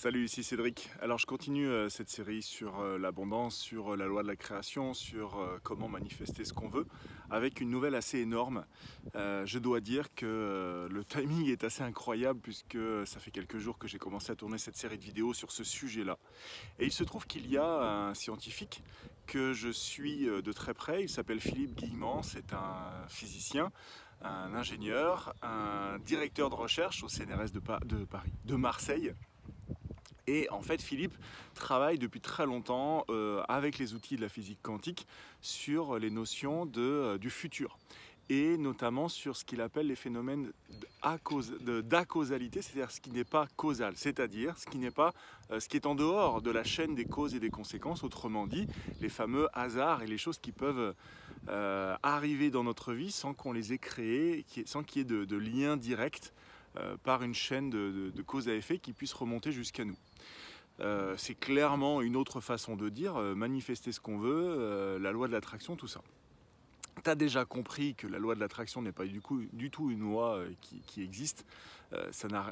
Salut, ici Cédric. Alors je continue cette série sur l'abondance, sur la loi de la création, sur comment manifester ce qu'on veut, avec une nouvelle assez énorme. Je dois dire que le timing est assez incroyable puisque ça fait quelques jours que j'ai commencé à tourner cette série de vidéos sur ce sujet-là. Et il se trouve qu'il y a un scientifique que je suis de très près, il s'appelle Philippe Guillemant, c'est un physicien, un ingénieur, un directeur de recherche au CNRS de Marseille. Et en fait, Philippe travaille depuis très longtemps avec les outils de la physique quantique sur les notions du futur et notamment sur ce qu'il appelle les phénomènes d'acausalité, c'est-à-dire ce qui n'est pas causal, c'est-à-dire ce qui n'est pas ce qui est en dehors de la chaîne des causes et des conséquences, autrement dit, les fameux hasards et les choses qui peuvent arriver dans notre vie sans qu'on les ait créés, sans qu'il y ait de lien direct par une chaîne de cause à effet qui puisse remonter jusqu'à nous. C'est clairement une autre façon de dire manifester ce qu'on veut, la loi de l'attraction, tout ça. Tu as déjà compris que la loi de l'attraction n'est pas du tout une loi qui existe.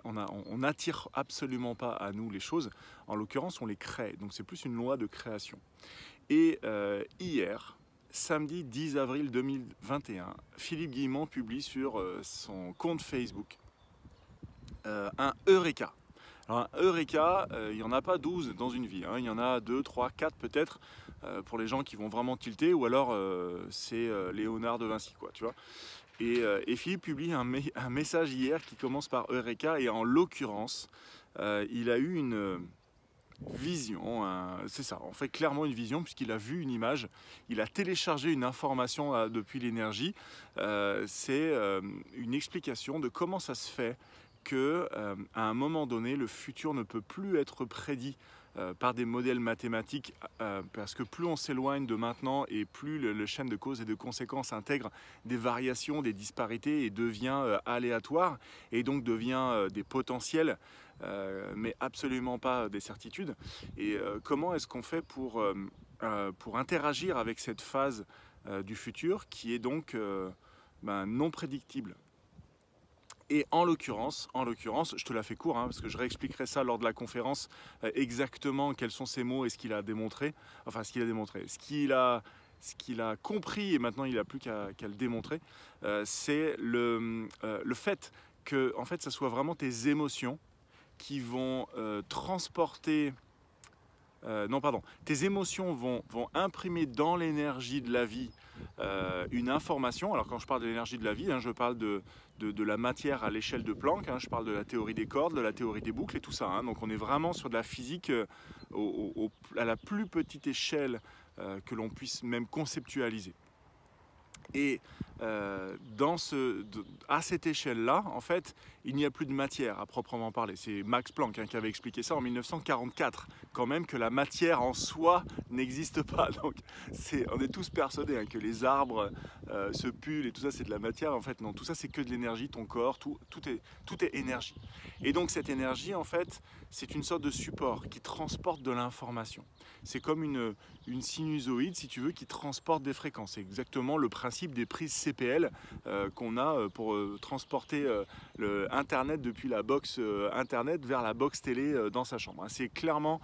On n'attire absolument pas à nous les choses. En l'occurrence, on les crée. Donc c'est plus une loi de création. Et hier, samedi 10 avril 2021, Philippe Guillemant publie sur son compte Facebook un Eureka. Alors un Eureka, il n'y en a pas 12 dans une vie, hein. Il y en a 2, 3, 4 peut-être pour les gens qui vont vraiment tilter, ou alors c'est Léonard de Vinci, quoi, tu vois. Et Philippe publie un message hier qui commence par Eureka, et en l'occurrence, il a eu une vision, c'est ça, en fait clairement une vision, puisqu'il a vu une image, il a téléchargé une information depuis l'énergie, c'est une explication de comment ça se fait que, à un moment donné, le futur ne peut plus être prédit par des modèles mathématiques, parce que plus on s'éloigne de maintenant et plus le chaîne de causes et de conséquences intègre des variations, des disparités et devient aléatoire et donc devient des potentiels, mais absolument pas des certitudes. Et comment est-ce qu'on fait pour interagir avec cette phase du futur qui est donc non prédictible? Et en l'occurrence, je te la fais court, hein, parce que je réexpliquerai ça lors de la conférence, exactement quels sont ces mots et ce qu'il a démontré, enfin ce qu'il a compris et maintenant il n'a plus qu'à le démontrer, c'est le fait que en fait, ça soit vraiment tes émotions qui vont transporter... non, pardon, tes émotions vont imprimer dans l'énergie de la vie une information. Alors quand je parle de l'énergie de la vie, hein, je parle de la matière à l'échelle de Planck, hein, je parle de la théorie des cordes, de la théorie des boucles et tout ça, hein. Donc on est vraiment sur de la physique à la plus petite échelle que l'on puisse même conceptualiser. Et à cette échelle-là, en fait, il n'y a plus de matière à proprement parler. C'est Max Planck, hein, qui avait expliqué ça en 1944, quand même, que la matière en soi n'existe pas. Donc on est tous persuadés, hein, que les arbres se pullent et tout ça c'est de la matière. En fait non, tout ça c'est que de l'énergie, ton corps, tout est énergie. Et donc cette énergie, en fait, c'est une sorte de support qui transporte de l'information. C'est comme une sinusoïde, si tu veux, qui transporte des fréquences. C'est exactement le principe des prises CPL qu'on a pour transporter Internet depuis la box Internet vers la box télé dans sa chambre. C'est clairement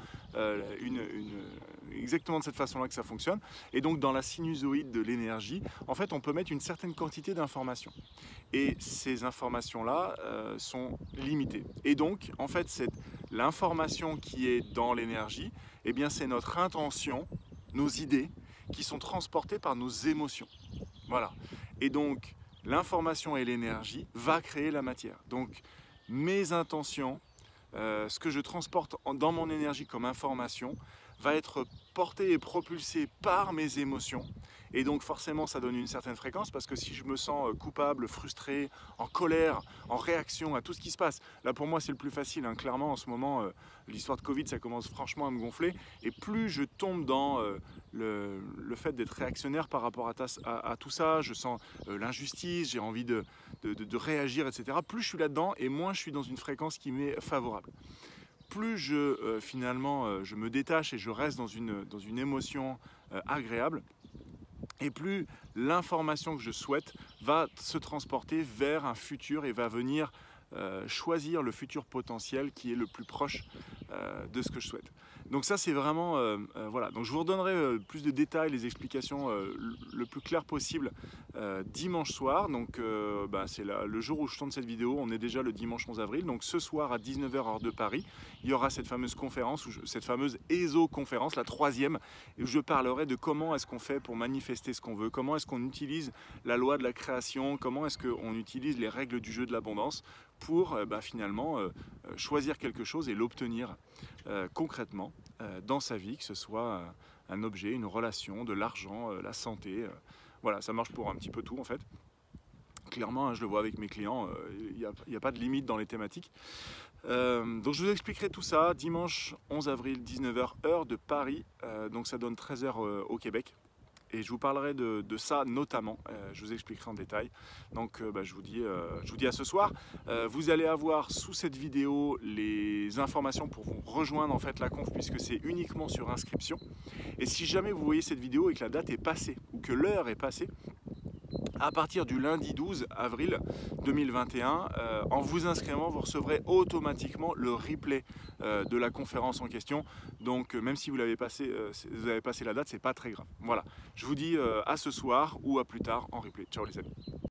exactement de cette façon-là que ça fonctionne. Et donc dans la sinusoïde de l'énergie, en fait, on peut mettre une certaine quantité d'informations. Et ces informations-là sont limitées. Et donc, en fait, l'information qui est dans l'énergie, eh bien, c'est notre intention, nos idées, qui sont transportées par nos émotions. Voilà. Et donc, l'information et l'énergie va créer la matière. Donc, mes intentions, ce que je transporte dans mon énergie comme information, va être porté et propulsé par mes émotions. Et donc forcément ça donne une certaine fréquence, parce que si je me sens coupable, frustré, en colère, en réaction à tout ce qui se passe, là pour moi c'est le plus facile, hein. Clairement en ce moment l'histoire de Covid ça commence franchement à me gonfler, et plus je tombe dans le fait d'être réactionnaire par rapport à tout ça, je sens l'injustice, j'ai envie de réagir, etc. Plus je suis là-dedans et moins je suis dans une fréquence qui m'est favorable. Plus finalement je me détache et je reste dans une émotion agréable, et plus l'information que je souhaite va se transporter vers un futur et va venir choisir le futur potentiel qui est le plus proche de ce que je souhaite. Donc ça c'est vraiment, voilà, donc je vous redonnerai plus de détails, les explications le plus clair possible dimanche soir. Donc c'est le jour où je tourne cette vidéo, on est déjà le dimanche 11 avril, donc ce soir à 19h heure de Paris, il y aura cette fameuse conférence, cette fameuse ESO-conférence, la 3e, où je parlerai de comment est-ce qu'on fait pour manifester ce qu'on veut, comment est-ce qu'on utilise la loi de la création, comment est-ce qu'on utilise les règles du jeu de l'abondance pour finalement choisir quelque chose et l'obtenir concrètement dans sa vie, que ce soit un objet, une relation, de l'argent, la santé. Voilà, ça marche pour un petit peu tout en fait. Clairement, je le vois avec mes clients, il n'y a pas de limite dans les thématiques. Donc je vous expliquerai tout ça dimanche 11 avril 19h heure de Paris, donc ça donne 13h au Québec. Et je vous parlerai de ça notamment, je vous expliquerai en détail. Donc je vous dis à ce soir. Vous allez avoir sous cette vidéo les informations pour vous rejoindre en fait la conf, puisque c'est uniquement sur inscription. Et si jamais vous voyez cette vidéo et que la date est passée ou que l'heure est passée, à partir du lundi 12 avril 2021, en vous inscrivant, vous recevrez automatiquement le replay de la conférence en question. Donc même si vous avez passé la date, c'est pas très grave. Voilà, je vous dis à ce soir ou à plus tard en replay. Ciao les amis.